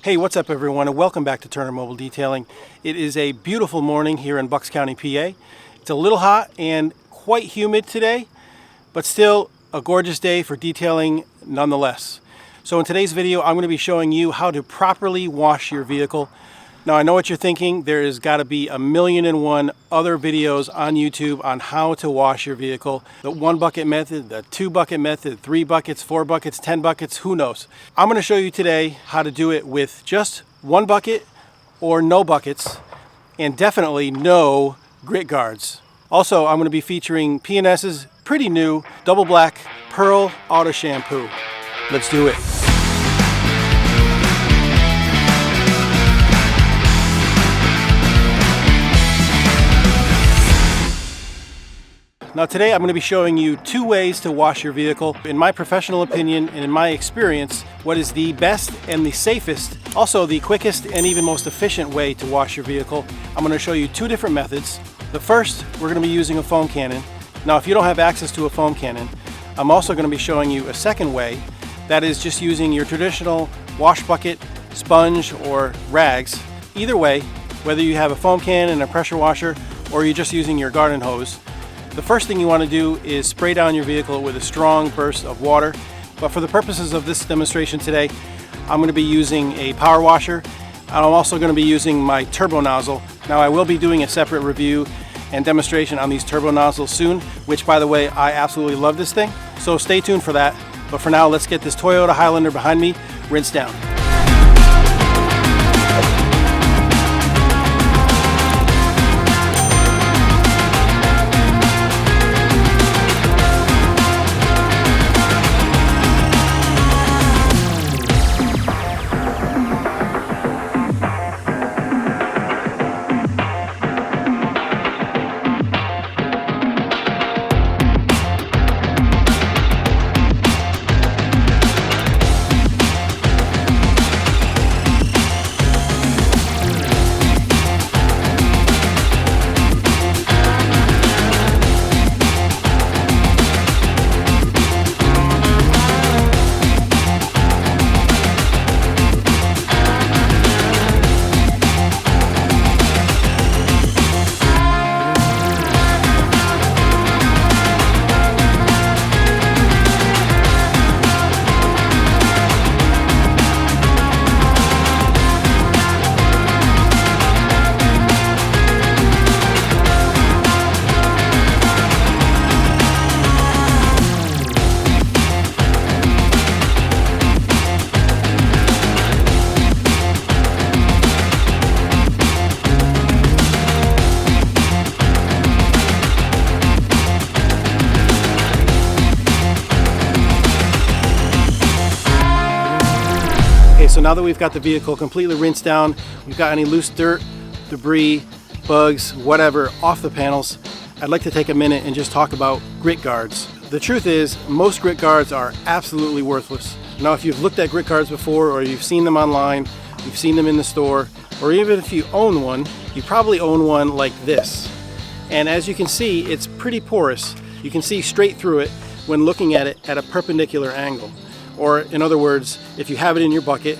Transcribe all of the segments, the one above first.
Hey, what's up everyone, and welcome back to Turner Mobile Detailing. It is a beautiful morning here in Bucks County, PA. It's a little hot and quite humid today, but still a gorgeous day for detailing nonetheless. So in today's video, I'm going to be showing you how to properly wash your vehicle. Now I know what you're thinking, there's got to be a million and one other videos on YouTube on how to wash your vehicle. The 1 bucket method, the 2 bucket method, 3 buckets, 4 buckets, 10 buckets, who knows. I'm going to show you today how to do it with just 1 bucket or no buckets, and definitely no grit guards. Also, I'm going to be featuring P&S's pretty new double black pearl auto shampoo. Let's do it. Now today I'm going to be showing you 2 ways to wash your vehicle. In my professional opinion and in my experience, what is the best and the safest, also the quickest and even most efficient way to wash your vehicle. I'm going to show you 2 different methods. The first, we're going to be using a foam cannon. Now if you don't have access to a foam cannon, I'm also going to be showing you a second way, that is just using your traditional wash bucket, sponge, or rags. Either way, whether you have a foam cannon and a pressure washer or you're just using your garden hose, the first thing you want to do is spray down your vehicle with a strong burst of water. But for the purposes of this demonstration today, I'm going to be using a power washer. And I'm also going to be using my turbo nozzle. Now I will be doing a separate review and demonstration on these turbo nozzles soon, which by the way, I absolutely love this thing. So stay tuned for that. But for now, let's get this Toyota Highlander behind me rinsed down. So now that we've got the vehicle completely rinsed down, we've got any loose dirt, debris, bugs, whatever off the panels, I'd like to take a minute and just talk about grit guards. The truth is, most grit guards are absolutely worthless. Now if you've looked at grit guards before, or you've seen them online, you've seen them in the store, or even if you own one, you probably own one like this. And as you can see, it's pretty porous. You can see straight through it when looking at it at a perpendicular angle. Or in other words, if you have it in your bucket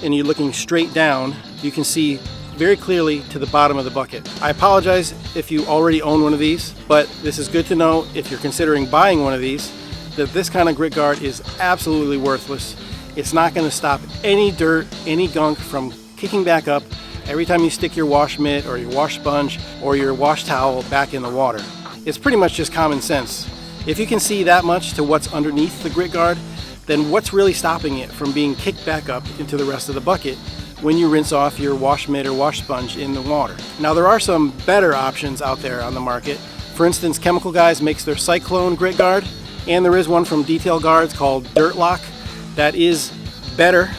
and you're looking straight down, you can see very clearly to the bottom of the bucket. I apologize if you already own one of these, but this is good to know if you're considering buying one of these, that this kind of grit guard is absolutely worthless. It's not going to stop any dirt, any gunk from kicking back up every time you stick your wash mitt or your wash sponge or your wash towel back in the water. It's pretty much just common sense. If you can see that much to what's underneath the grit guard, then what's really stopping it from being kicked back up into the rest of the bucket when you rinse off your wash mitt or wash sponge in the water? Now there are some better options out there on the market. For instance, Chemical Guys makes their Cyclone grit guard, and there is one from Detail Guards called Dirt Lock that is better.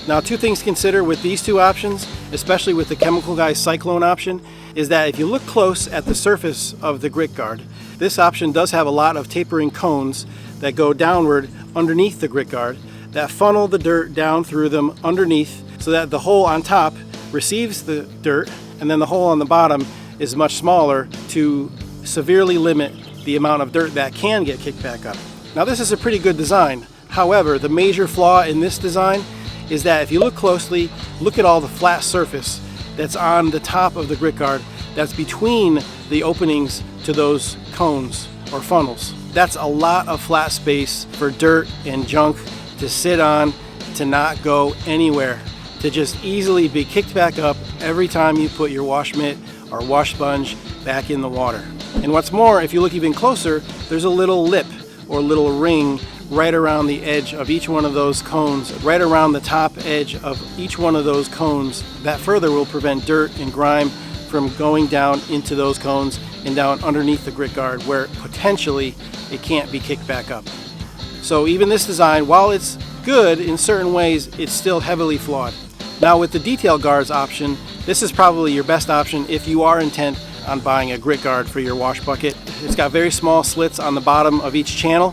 Now 2 things to consider with these 2 options, especially with the Chemical Guys Cyclone option, is that if you look close at the surface of the grit guard, this option does have a lot of tapering cones that go downward underneath the grit guard that funnel the dirt down through them underneath, so that the hole on top receives the dirt and then the hole on the bottom is much smaller to severely limit the amount of dirt that can get kicked back up. Now this is a pretty good design. However, the major flaw in this design is that if you look closely, look at all the flat surface that's on the top of the grit guard that's between the openings to those cones or funnels. That's a lot of flat space for dirt and junk to sit on, to not go anywhere, to just easily be kicked back up every time you put your wash mitt or wash sponge back in the water. And what's more, if you look even closer, there's a little lip or little ring right around the edge of each one of those cones, right around the top edge of each one of those cones. That further will prevent dirt and grime from going down into those cones and down underneath the grit guard, where potentially it can't be kicked back up. So even this design, while it's good in certain ways, it's still heavily flawed. Now with the detail guards option, this is probably your best option if you are intent on buying a grit guard for your wash bucket. It's got very small slits on the bottom of each channel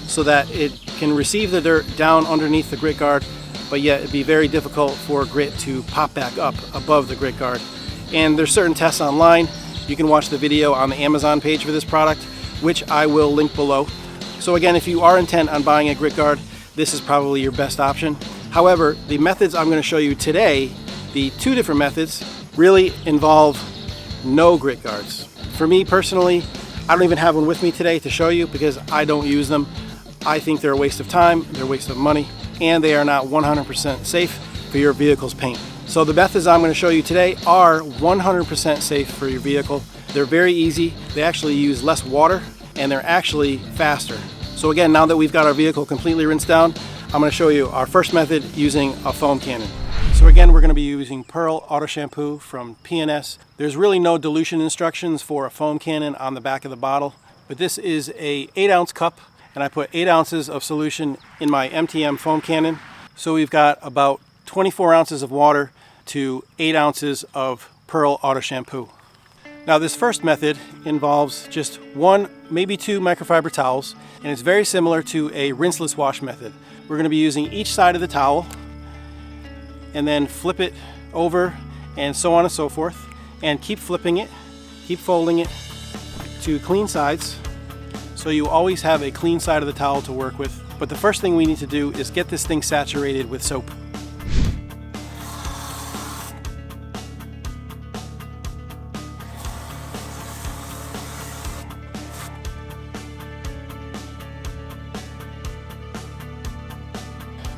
so that it can receive the dirt down underneath the grit guard, but yet it'd be very difficult for grit to pop back up above the grit guard. And there's certain tests online. You can watch the video on the Amazon page for this product, which I will link below. So again, if you are intent on buying a grit guard, this is probably your best option. However, the methods I'm going to show you today, the two different methods, really involve no grit guards. For me personally, I don't even have one with me today to show you because I don't use them. I think they're a waste of time, they're a waste of money, and they are not 100% safe for your vehicle's paint. So the methods I'm going to show you today are 100% safe for your vehicle. They're very easy, they actually use less water, and they're actually faster. So again, now that we've got our vehicle completely rinsed down, I'm going to show you our first method using a foam cannon. So again, we're going to be using Pearl Auto Shampoo from P&S. There's really no dilution instructions for a foam cannon on the back of the bottle, but this is a 8-ounce cup, and I put 8 ounces of solution in my MTM foam cannon. So we've got about 24 ounces of water to 8 ounces of Pearl Auto Shampoo. Now this first method involves just 1, maybe 2 microfiber towels, and it's very similar to a rinseless wash method. We're going to be using each side of the towel and then flip it over and so on and so forth, and keep flipping it, keep folding it to clean sides, so you always have a clean side of the towel to work with. But the first thing we need to do is get this thing saturated with soap.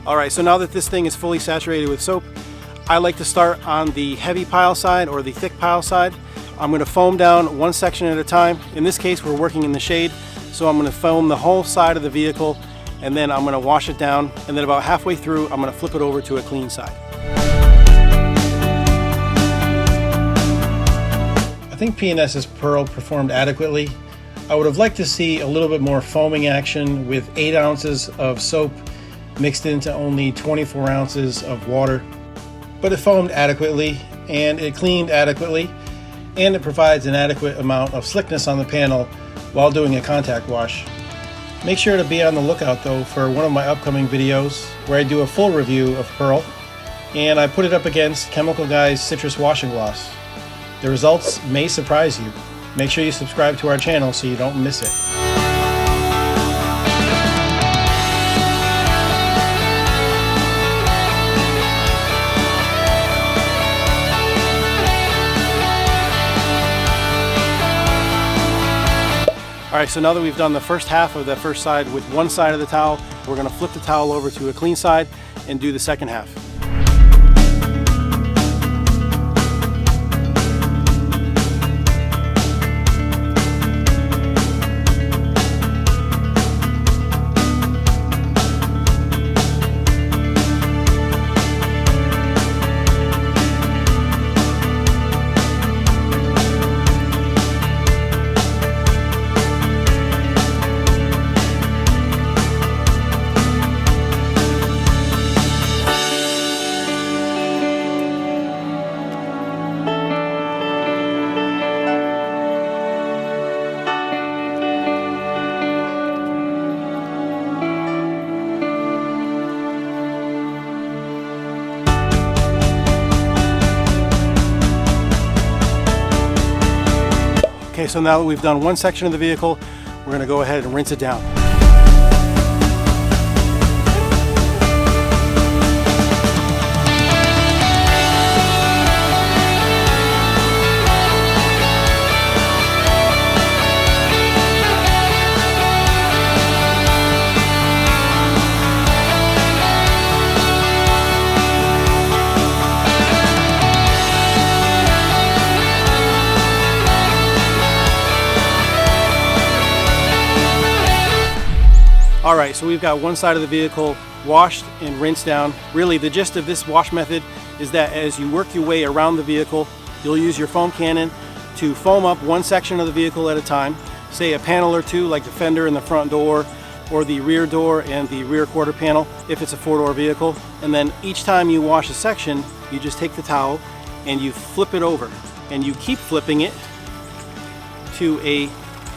Alright, so now that this thing is fully saturated with soap, I like to start on the heavy pile side or the thick pile side. I'm going to foam down one section at a time. In this case, we're working in the shade, so I'm going to foam the whole side of the vehicle, and then I'm going to wash it down, and then about halfway through, I'm going to flip it over to a clean side. I think P&S's Pearl performed adequately. I would have liked to see a little bit more foaming action with 8 ounces of soap mixed into only 24 ounces of water, but it foamed adequately and it cleaned adequately, and it provides an adequate amount of slickness on the panel while doing a contact wash. Make sure to be on the lookout though for one of my upcoming videos where I do a full review of Pearl, and I put it up against Chemical Guy's Citrus Washing Gloss. The results may surprise you. Make sure you subscribe to our channel so you don't miss it. Alright, so now that we've done the first half of the first side with one side of the towel, we're going to flip the towel over to a clean side and do the second half. Okay, so now that we've done one section of the vehicle, we're going to go ahead and rinse it down. All right, so we've got one side of the vehicle washed and rinsed down. Really, the gist of this wash method is that as you work your way around the vehicle, you'll use your foam cannon to foam up one section of the vehicle at a time, say a panel or two like the fender and the front door, or the rear door and the rear quarter panel if it's a four-door vehicle. And then each time you wash a section, you just take the towel and you flip it over, and you keep flipping it to a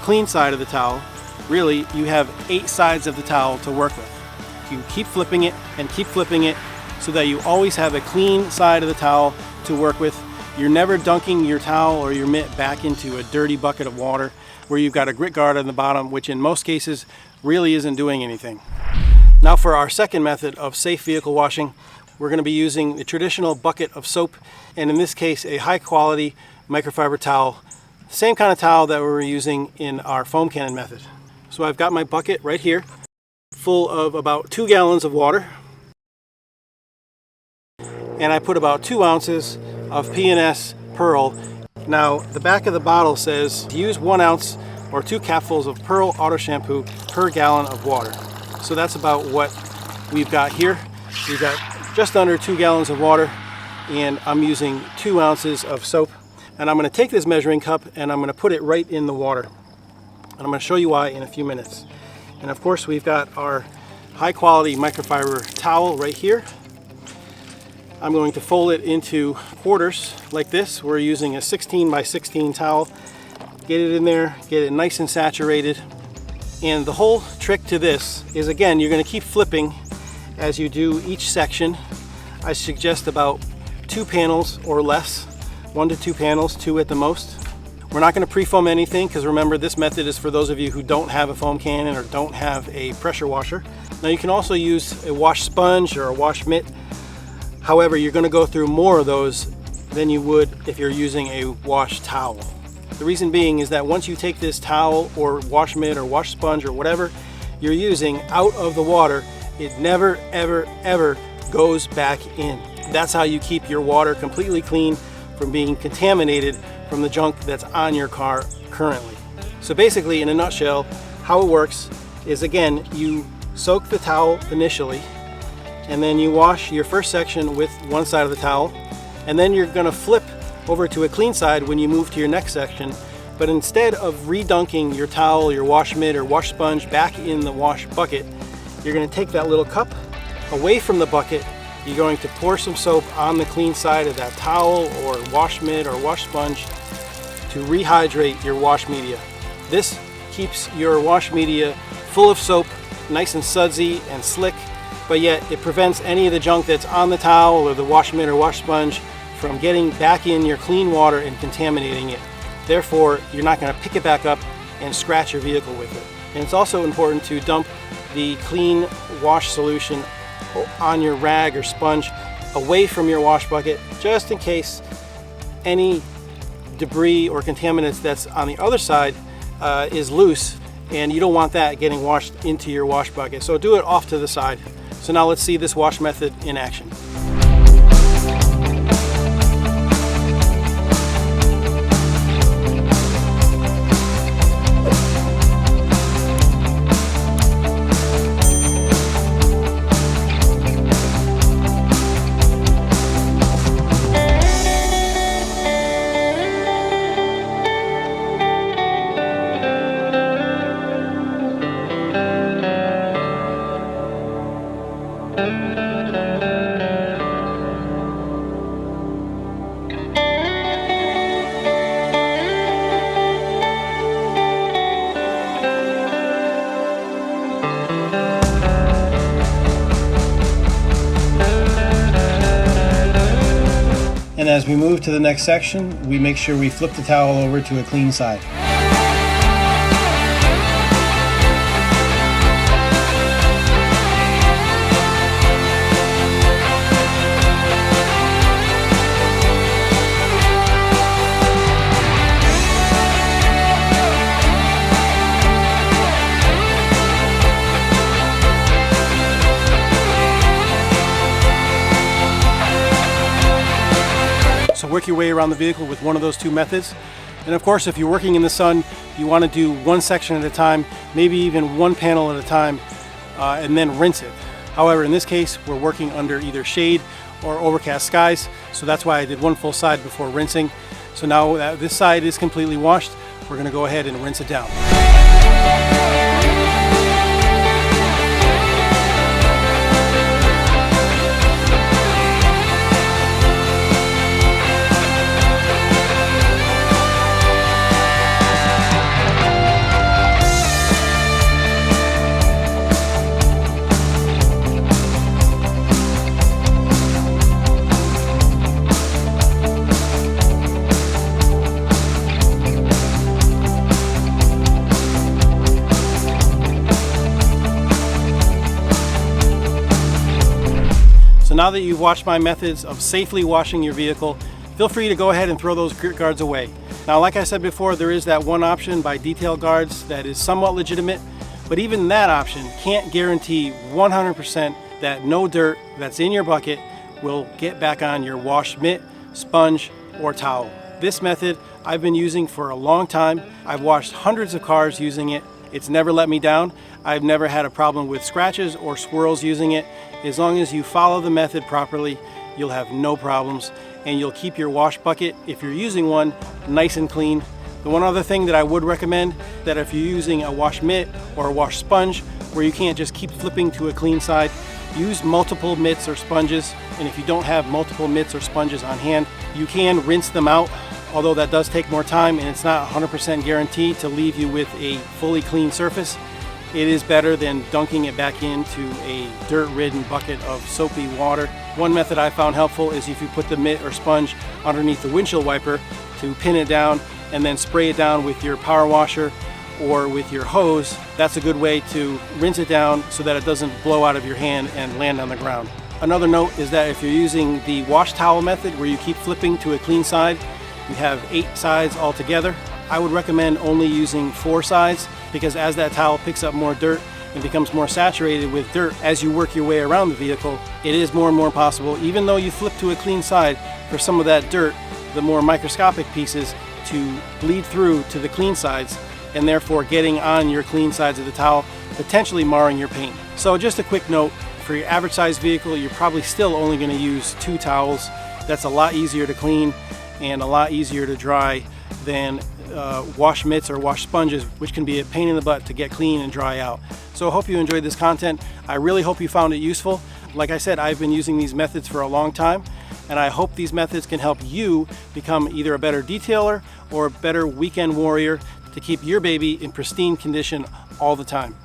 clean side of the towel. Really, you have 8 sides of the towel to work with. You keep flipping it and keep flipping it so that you always have a clean side of the towel to work with. You're never dunking your towel or your mitt back into a dirty bucket of water where you've got a grit guard on the bottom, which in most cases really isn't doing anything. Now for our second method of safe vehicle washing, we're going to be using the traditional bucket of soap, and in this case a high quality microfiber towel, the same kind of towel that we were using in our foam cannon method. So I've got my bucket right here full of about 2 gallons of water, and I put about 2 ounces of P&S Pearl. Now the back of the bottle says use 1 ounce or 2 capfuls of Pearl Auto Shampoo per gallon of water. So that's about what we've got here. We've got just under 2 gallons of water, and I'm using 2 ounces of soap. And I'm going to take this measuring cup and I'm going to put it right in the water. And I'm going to show you why in a few minutes. And of course we've got our high quality microfiber towel right here. I'm going to fold it into quarters like this. We're using a 16 by 16 towel. Get it in there, get it nice and saturated. And the whole trick to this is, again, you're going to keep flipping as you do each section. I suggest about 2 panels or less, 1 to 2 panels, 2 at the most. We're not going to pre-foam anything because remember, this method is for those of you who don't have a foam cannon or don't have a pressure washer. Now you can also use a wash sponge or a wash mitt. However, you're going to go through more of those than you would if you're using a wash towel. The reason being is that once you take this towel or wash mitt or wash sponge or whatever you're using out of the water, it never, ever, ever goes back in. That's how you keep your water completely clean from being contaminated from the junk that's on your car currently. So basically, in a nutshell, how it works is, again, you soak the towel initially, and then you wash your first section with one side of the towel, and then you're going to flip over to a clean side when you move to your next section. But instead of redunking your towel, your wash mitt or wash sponge back in the wash bucket, you're going to take that little cup away from the bucket. You're going to pour some soap on the clean side of that towel or wash mitt or wash sponge to rehydrate your wash media. This keeps your wash media full of soap, nice and sudsy and slick, but yet it prevents any of the junk that's on the towel or the wash mitt or wash sponge from getting back in your clean water and contaminating it. Therefore, you're not going to pick it back up and scratch your vehicle with it. And it's also important to dump the clean wash solution on your rag or sponge away from your wash bucket, just in case any debris or contaminants that's on the other side is loose, and you don't want that getting washed into your wash bucket. So do it off to the side. So now let's see this wash method in action. And as we move to the next section, we make sure we flip the towel over to a clean side. So work your way around the vehicle with one of those 2 methods. And of course, if you're working in the sun, you want to do one section at a time, maybe even one panel at a time. and then rinse it. However, in this case, we're working under either shade or overcast skies, so that's why I did one full side before rinsing. So now that this side is completely washed, we're going to go ahead and rinse it down. So now that you've watched my methods of safely washing your vehicle, feel free to go ahead and throw those grit guards away. Now, like I said before, there is that one option by Detail Guards that is somewhat legitimate, but even that option can't guarantee 100% that no dirt that's in your bucket will get back on your washed mitt, sponge, or towel. This method I've been using for a long time. I've washed hundreds of cars using it. It's never let me down. I've never had a problem with scratches or swirls using it. As long as you follow the method properly, you'll have no problems, and you'll keep your wash bucket, if you're using one, nice and clean. The one other thing that I would recommend, that if you're using a wash mitt or a wash sponge where you can't just keep flipping to a clean side, use multiple mitts or sponges. And if you don't have multiple mitts or sponges on hand, you can rinse them out, although that does take more time and it's not 100% guaranteed to leave you with a fully clean surface. It is better than dunking it back into a dirt-ridden bucket of soapy water. One method I found helpful is if you put the mitt or sponge underneath the windshield wiper to pin it down and then spray it down with your power washer or with your hose. That's a good way to rinse it down so that it doesn't blow out of your hand and land on the ground. Another note is that if you're using the wash towel method where you keep flipping to a clean side, you have 8 sides altogether. I would recommend only using 4 sides, because as that towel picks up more dirt and becomes more saturated with dirt as you work your way around the vehicle, it is more and more possible, even though you flip to a clean side, for some of that dirt, the more microscopic pieces, to bleed through to the clean sides and therefore getting on your clean sides of the towel, potentially marring your paint. So just a quick note, for your average size vehicle, you're probably still only going to use 2 towels. That's a lot easier to clean and a lot easier to dry than wash mitts or wash sponges, which can be a pain in the butt to get clean and dry out. So I hope you enjoyed this content. I really hope you found it useful. Like I said, I've been using these methods for a long time, and I hope these methods can help you become either a better detailer or a better weekend warrior to keep your baby in pristine condition all the time.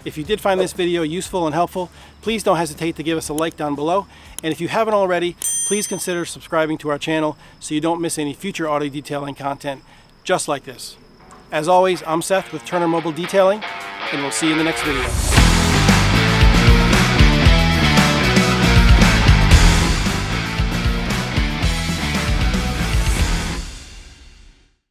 If you did find this video useful and helpful, please don't hesitate to give us a like down below. And if you haven't already, please consider subscribing to our channel so you don't miss any future auto detailing content just like this. As always, I'm Seth with Turner Mobile Detailing, and we'll see you in the next video.